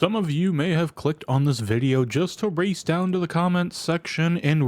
Some of you may have clicked on this video just to race down to the comments section and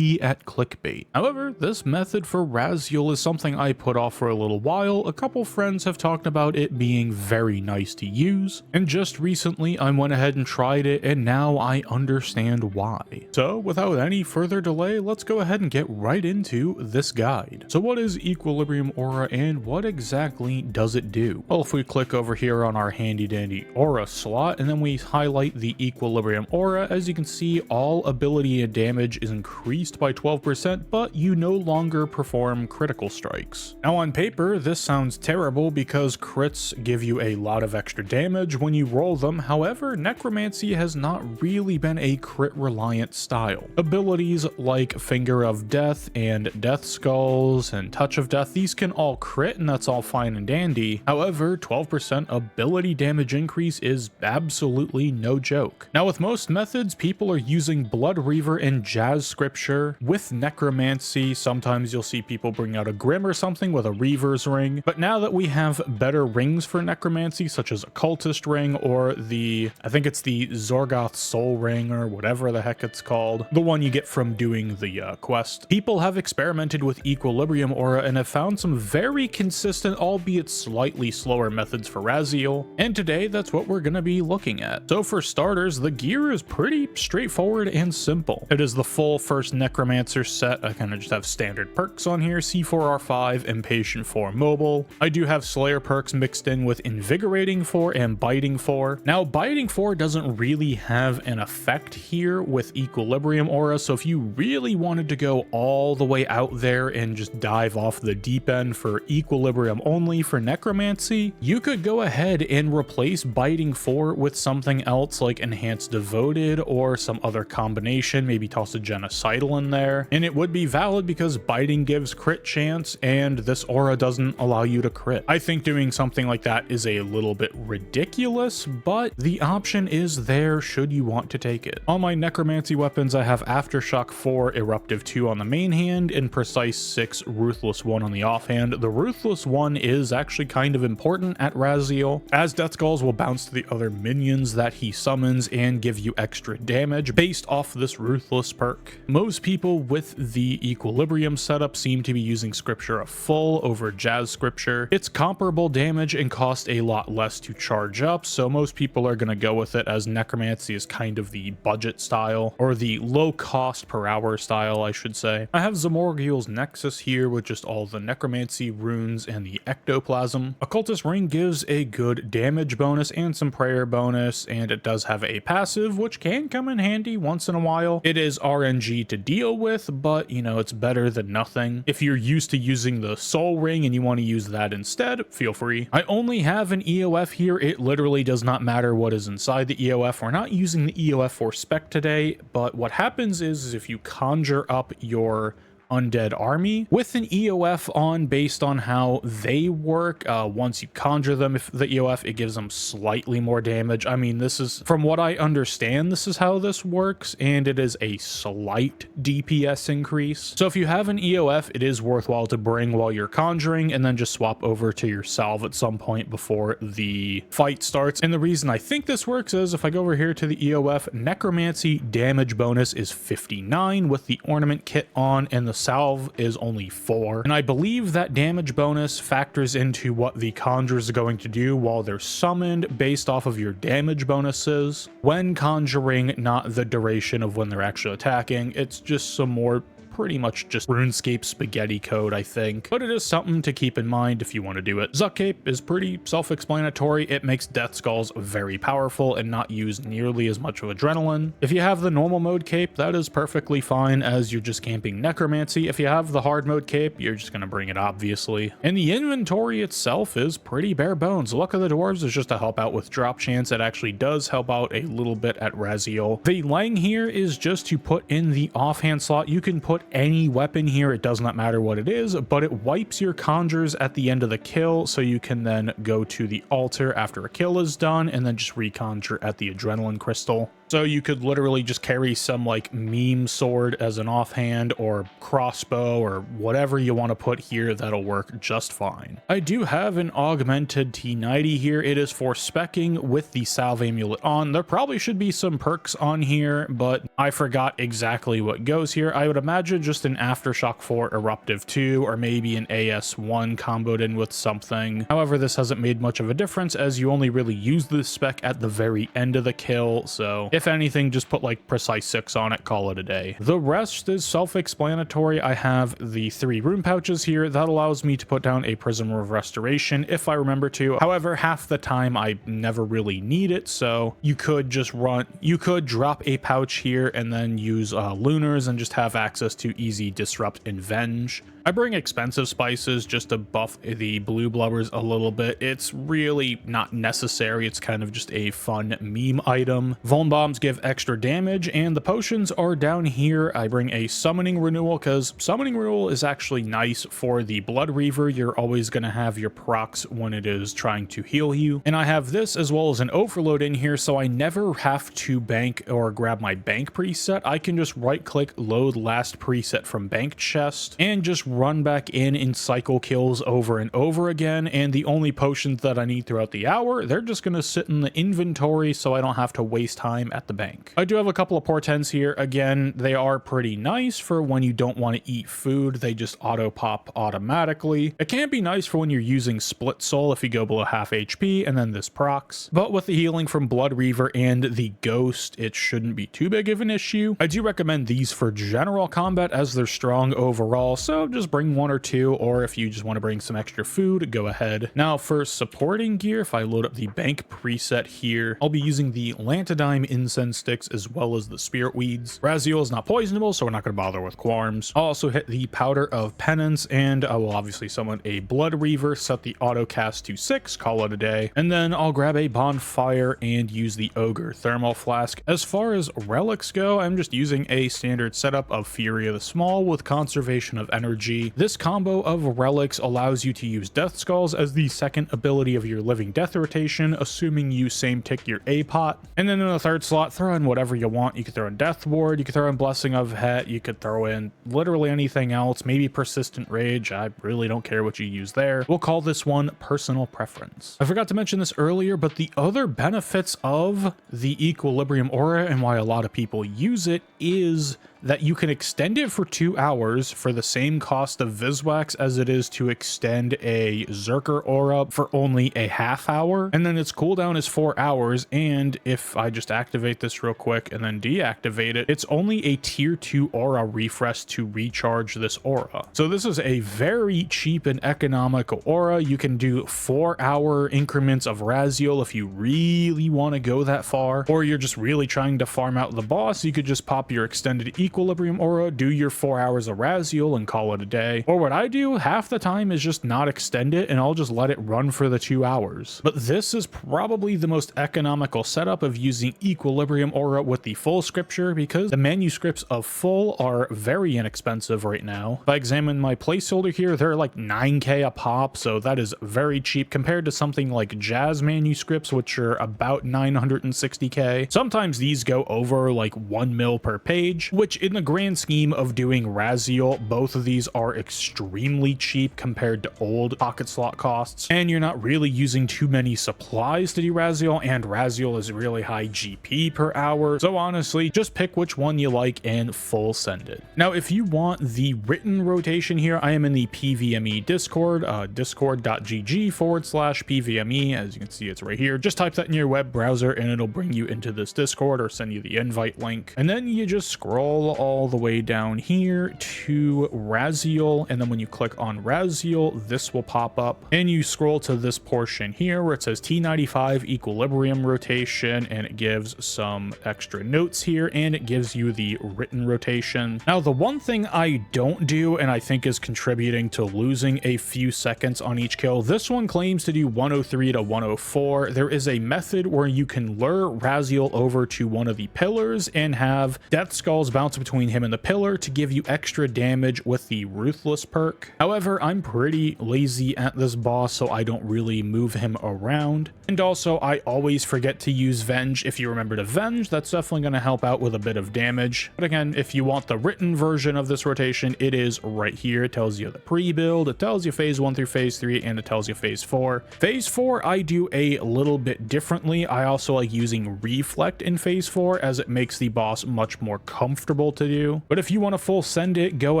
at clickbait. However, this method for Rasial is something I put off for a little while. A couple friends have talked about it being very nice to use, and just recently I went ahead and tried it, and now I understand why. So without any further delay, let's go ahead and get right into this guide. So what is Equilibrium Aura and what exactly does it do? Well, if we click over here on our handy dandy aura slot and then we highlight the Equilibrium Aura, as you can see, all ability and damage is increased by 12%, but you no longer perform critical strikes. Now on paper, this sounds terrible because crits give you a lot of extra damage when you roll them. However, Necromancy has not really been a crit reliant style. Abilities like Finger of Death and Death Skulls and Touch of Death, these can all crit and that's all fine and dandy. However, 12% ability damage increase is absolutely no joke. Now with most methods, people are using Blood Reaver and Jazz Scripture with Necromancy. Sometimes you'll see people bring out a Grim or something with a Reaver's Ring, but now that we have better rings for Necromancy, such as Occultist Ring or I think it's the Zorgoth Soul Ring or whatever the heck it's called, the one you get from doing the quest, people have experimented with Equilibrium Aura and have found some very consistent, albeit slightly slower methods for Rasial, and today that's what we're going to be looking at. So for starters, the gear is pretty straightforward and simple. It is the full first Necromancer set. I kind of just have standard perks on here, C4R5, Impatient 4 Mobile. I do have Slayer perks mixed in with Invigorating 4 and Biting 4. Now Biting 4 doesn't really have an effect here with Equilibrium Aura, so if you really wanted to go all the way out there and just dive off the deep end for Equilibrium only for Necromancy, you could go ahead and replace Biting 4 with something else like Enhanced Devoted or some other combination, maybe toss a Genocidal in there, and it would be valid because Biting gives crit chance and this aura doesn't allow you to crit. I think doing something like that is a little bit ridiculous, but the option is there should you want to take it. On my Necromancy weapons, I have Aftershock 4, Eruptive 2 on the main hand, and Precise 6, Ruthless 1 on the offhand. The Ruthless 1 is actually kind of important at Rasial, as Death Skulls will bounce to the other minions that he summons and give you extra damage based off this Ruthless perk. Most people with the Equilibrium setup seem to be using Scripture of Full over Jazz Scripture. It's comparable damage and cost a lot less to charge up, so most people are going to go with it, as Necromancy is kind of the budget style, or the low cost per hour style, I should say. I have Zamorgiel's Nexus here with just all the Necromancy runes and the Ectoplasm. Occultist Ring gives a good damage bonus and some prayer bonus, and it does have a passive which can come in handy once in a while. It is RNG to deal with, but you know, it's better than nothing. If you're used to using the Soul Ring and you want to use that instead, feel free. I only have an EOF here. It literally does not matter what is inside the EOF. We're not using the EOF for spec today, but what happens is if you conjure up your undead army with an EOF on, based on how they work, once you conjure them, if the EOF, it gives them slightly more damage. I mean, this is, from what I understand, this is how this works, and it is a slight DPS increase. So if you have an EOF, it is worthwhile to bring while you're conjuring, and then just swap over to your salve at some point before the fight starts. And the reason I think this works is if I go over here to the EOF, Necromancy damage bonus is 59 with the ornament kit on, and the salve is only 4, and I believe that damage bonus factors into what the conjurers are going to do while they're summoned based off of your damage bonuses when conjuring, not the duration of when they're actually attacking. It's just some more pretty much just RuneScape spaghetti code, I think, but it is something to keep in mind if you want to do it. Zuckcape is pretty self-explanatory. It makes Death Skulls very powerful and not use nearly as much of adrenaline. If you have the normal mode cape, that is perfectly fine, as you're just camping Necromancy. If you have the hard mode cape, you're just going to bring it, obviously. And the inventory itself is pretty bare bones. Luck of the Dwarves is just to help out with drop chance. It actually does help out a little bit at Rasial. The Lang here is just to put in the offhand slot. You can put any weapon here, it does not matter what it is, but it wipes your conjures at the end of the kill, so you can then go to the altar after a kill is done and then just reconjure at the adrenaline crystal. So you could literally just carry some like meme sword as an offhand, or crossbow, or whatever you want to put here. That'll work just fine. I do have an augmented T90 here. It is for specking with the salve amulet on. There probably should be some perks on here, but I forgot exactly what goes here. I would imagine just an Aftershock 4 Eruptive 2, or maybe an AS1 comboed in with something. However, this hasn't made much of a difference, as you only really use this spec at the very end of the kill, so if anything, just put like precise 6 on it, call it a day. The rest is self-explanatory. I have the 3 rune pouches here. That allows me to put down a Prism of Restoration if I remember to. However, half the time I never really need it, so you could drop a pouch here and then use Lunars and just have access to easy Disrupt and Venge. I bring expensive spices just to buff the blue blubbers a little bit. It's really not necessary. It's kind of just a fun meme item. Vuln bombs give extra damage, and the potions are down here. I bring a summoning renewal because summoning renewal is actually nice for the Blood Reaver. You're always going to have your procs when it is trying to heal you. And I have this as well as an overload in here, so I never have to bank or grab my bank preset. I can just right click, load last preset from bank chest, and just run back in and cycle kills over and over again. And the only potions that I need throughout the hour, they're just going to sit in the inventory so I don't have to waste time at the bank. I do have a couple of portents here. Again, they are pretty nice for when you don't want to eat food. They just auto pop automatically. It can be nice for when you're using split soul if you go below half HP, and then this procs. But with the healing from Blood Reaver and the Ghost, it shouldn't be too big of an issue. I do recommend these for general combat as they're strong overall, so just bring 1 or 2, or if you just want to bring some extra food, go ahead. Now for supporting gear, if I load up the bank preset here, I'll be using the Lantidime incense sticks as well as the spirit weeds. Rasial is not poisonable, so we're not going to bother with Quarms. I'll also hit the Powder of Penance, and I will obviously summon a Blood Reaver, set the auto cast to 6, call it a day, and then I'll grab a bonfire and use the Ogre Thermal Flask. As far as relics go, I'm just using a standard setup of Fury of the Small with Conservation of Energy. This combo of relics allows you to use Death Skulls as the second ability of your Living Death rotation, assuming you same tick your A-pot. And then in the third slot, throw in whatever you want. You could throw in Death Ward, you could throw in Blessing of Het, you could throw in literally anything else, maybe Persistent Rage. I really don't care what you use there. We'll call this one personal preference. I forgot to mention this earlier, but the other benefits of the Equilibrium Aura and why a lot of people use it is that you can extend it for 2 hours for the same cost of Viswax as it is to extend a Zerker Aura for only a half hour. And then its cooldown is 4 hours. And if I just activate this real quick and then deactivate it, it's only a tier 2 aura refresh to recharge this aura. So this is a very cheap and economical aura. You can do 4-hour increments of Rasial if you really want to go that far, or you're just really trying to farm out the boss. You could just pop your extended Equilibrium Aura, do your 4 hours of Rasial and call it a day. Or what I do half the time is just not extend it, and I'll just let it run for the 2 hours. But this is probably the most economical setup of using Equilibrium Aura with the full scripture, because the manuscripts of full are very inexpensive right now. If I examine my placeholder here, they're like 9k a pop, so that is very cheap compared to something like Jazz manuscripts, which are about 960k. Sometimes these go over like 1 mil per page, which in the grand scheme of doing Rasial, both of these are extremely cheap compared to old pocket slot costs, and you're not really using too many supplies to do Rasial, and Rasial is really high GP per hour. So honestly, just pick which one you like and full send it. Now, if you want the written rotation here, I am in the PVME Discord, discord.gg/PVME. As you can see, it's right here. Just type that in your web browser and it'll bring you into this Discord or send you the invite link. And then you just scroll all the way down here to Rasial, and then when you click on Rasial, this will pop up, and you scroll to this portion here where it says T95 Equilibrium Rotation, and it gives some extra notes here, and it gives you the written rotation. Now, the one thing I don't do, and I think is contributing to losing a few seconds on each kill, this one claims to do 103 to 104. There is a method where you can lure Rasial over to one of the pillars and have Death Skulls bounce between him and the pillar to give you extra damage with the Ruthless perk. However, I'm pretty lazy at this boss, so I don't really move him around. And also, I always forget to use Venge. If you remember to Venge, that's definitely going to help out with a bit of damage. But again, if you want the written version of this rotation, it is right here. It tells you the pre-build, it tells you phase 1 through phase 3, and it tells you phase 4. Phase 4, I do a little bit differently. I also like using Reflect in phase 4 as it makes the boss much more comfortable to do. But if you want to full send it, go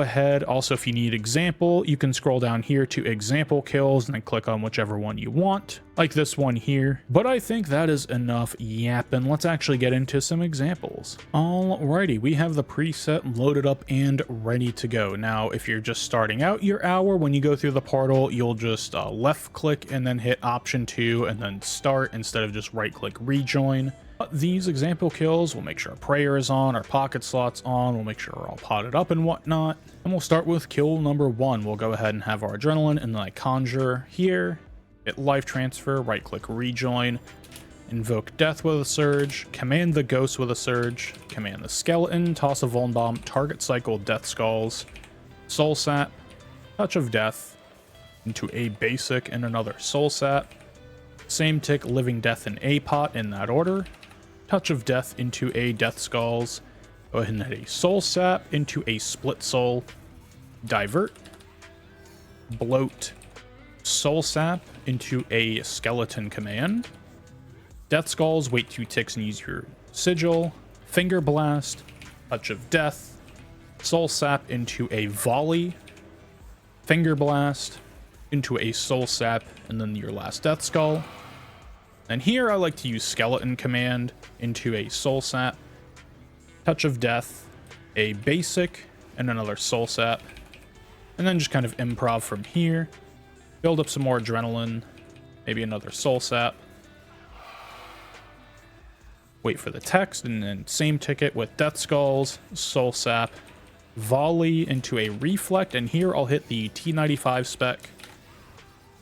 ahead. Also, if you need example, you can scroll down here to example kills and then click on whichever one you want, like this one here. But I think that is enough yapping. Let's actually get into some examples. Alrighty, we have the preset loaded up and ready to go. Now, if you're just starting out your hour, when you go through the portal, you'll just left click and then hit option 2 and then start instead of just right click rejoin. These example kills, we'll make sure our prayer is on, our pocket slot's on, we'll make sure we're all potted up and whatnot. And we'll start with kill number 1. We'll go ahead and have our adrenaline, and then I conjure here, hit life transfer, right click rejoin, invoke death with a surge, command the ghost with a surge, command the skeleton, toss a vuln bomb, target cycle death skulls, soul sap, touch of death into a basic and another soul sap, same tick living death and a pot in that order, touch of death into a death skulls, go ahead and hit a soul sap into a split soul, divert, bloat, soul sap into a skeleton command, death skulls, wait 2 ticks and use your sigil, finger blast, touch of death, soul sap into a volley, finger blast into a soul sap, and then your last death skull. And here I like to use skeleton command into a soul sap, touch of death, a basic, and another soul sap. And then just kind of improv from here. Build up some more adrenaline, maybe another soul sap. Wait for the text, and then same ticket with death skulls, soul sap, volley into a reflect, and here I'll hit the T95 spec,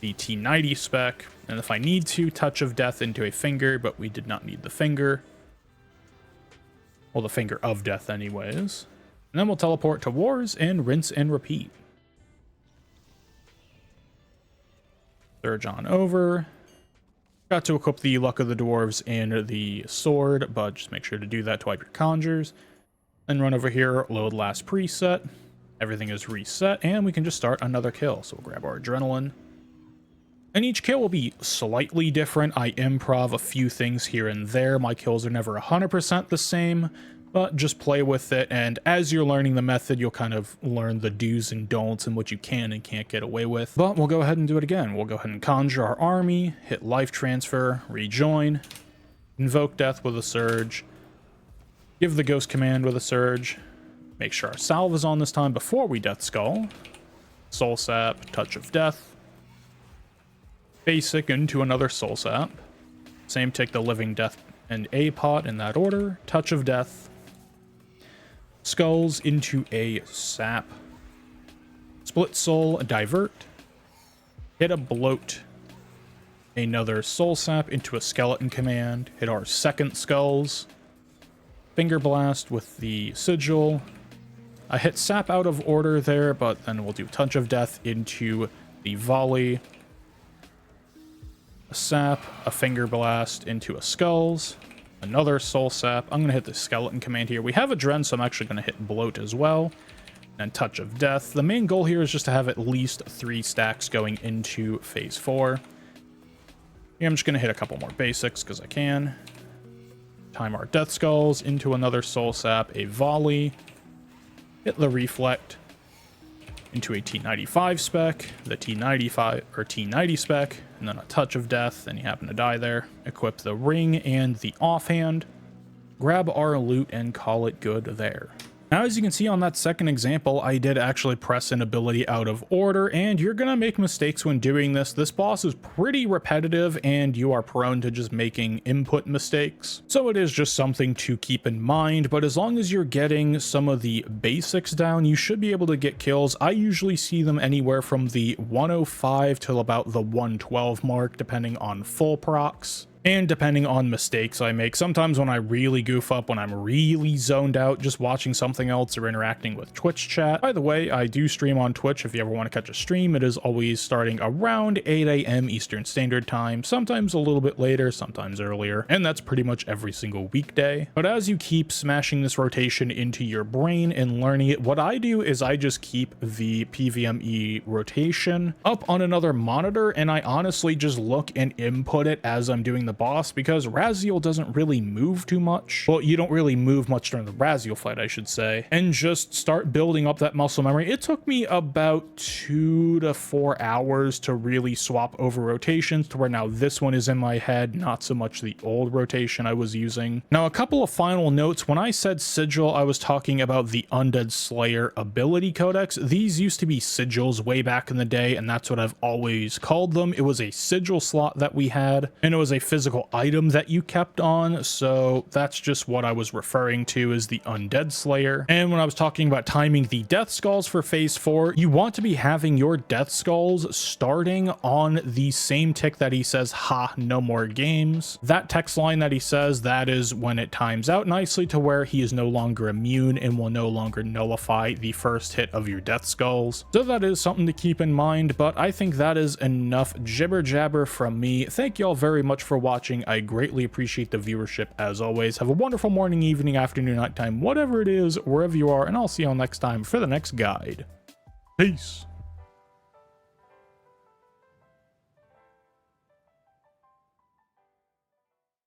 the T90 spec, and if I need to, touch of death into a finger, but we did not need the finger. Well, the finger of death anyways. And then we'll teleport to wars and rinse and repeat. Surge on over. Got to equip the Luck of the Dwarves and the sword, but just make sure to do that to wipe your conjures. Then run over here, load last preset. Everything is reset, and we can just start another kill. So we'll grab our adrenaline. And each kill will be slightly different. I improv a few things here and there. My kills are never 100% the same, but just play with it. And as you're learning the method, you'll kind of learn the do's and don'ts and what you can and can't get away with. But we'll go ahead and do it again. We'll go ahead and conjure our army, hit life transfer, rejoin, invoke death with a surge, give the ghost command with a surge, make sure our salve is on this time before we death skull, soul sap, touch of death, basic into another soul sap, same tick the living death and a pot in that order, touch of death, skulls into a sap, split soul, divert, hit a bloat, another soul sap into a skeleton command, hit our second skulls, finger blast with the sigil. I hit sap out of order there, but then we'll do touch of death into the volley, a sap, a finger blast into a skulls, another soul sap. I'm going to hit the skeleton command here. We have a dren, so I'm actually going to hit bloat as well, and touch of death. The main goal here is just to have at least 3 stacks going into phase 4. Here I'm just going to hit a couple more basics because I can. Time our death skulls into another soul sap, a volley, hit the reflect into a T95 spec, the T95 or T90 spec, and then a touch of death, and you happen to die there. Equip the ring and the offhand, grab our loot, and call it good there. Now, as you can see on that second example, I did actually press an ability out of order, and you're gonna make mistakes when doing this. This boss is pretty repetitive, and you are prone to just making input mistakes. So it is just something to keep in mind, but as long as you're getting some of the basics down, you should be able to get kills. I usually see them anywhere from the 105 till about the 112 mark, depending on full procs. and depending on mistakes I make. Sometimes when I really goof up, when I'm really zoned out, just watching something else or interacting with Twitch chat. By the way, I do stream on Twitch. If you ever want to catch a stream, it is always starting around 8 a.m. Eastern Standard Time, sometimes a little bit later, sometimes earlier, and that's pretty much every single weekday. But as you keep smashing this rotation into your brain and learning it, what I do is I just keep the PVME rotation up on another monitor, and I honestly just look and input it as I'm doing the boss, because Rasial doesn't really move too much. Well, you don't really move much during the Rasial fight, I should say, and just start building up that muscle memory. It took me about 2 to 4 hours to really swap over rotations to where now this one is in my head, not so much the old rotation I was using. Now, a couple of final notes. When I said sigil, I was talking about the Undead Slayer ability codex. These used to be sigils way back in the day, and that's what I've always called them. It was a sigil slot that we had, and it was a physical item that you kept on, so that's just what I was referring to as the Undead Slayer. And when I was talking about timing the death skulls for phase 4, you want to be having your death skulls starting on the same tick that he says, "Ha, no more games." That text line that he says, that is when it times out nicely to where he is no longer immune and will no longer nullify the first hit of your death skulls. So that is something to keep in mind, but I think that is enough jibber jabber from me. Thank you all very much for watching. I greatly appreciate the viewership as always. Have a wonderful morning, evening, afternoon, nighttime, whatever it is, wherever you are, and I'll see you all next time for the next guide. Peace.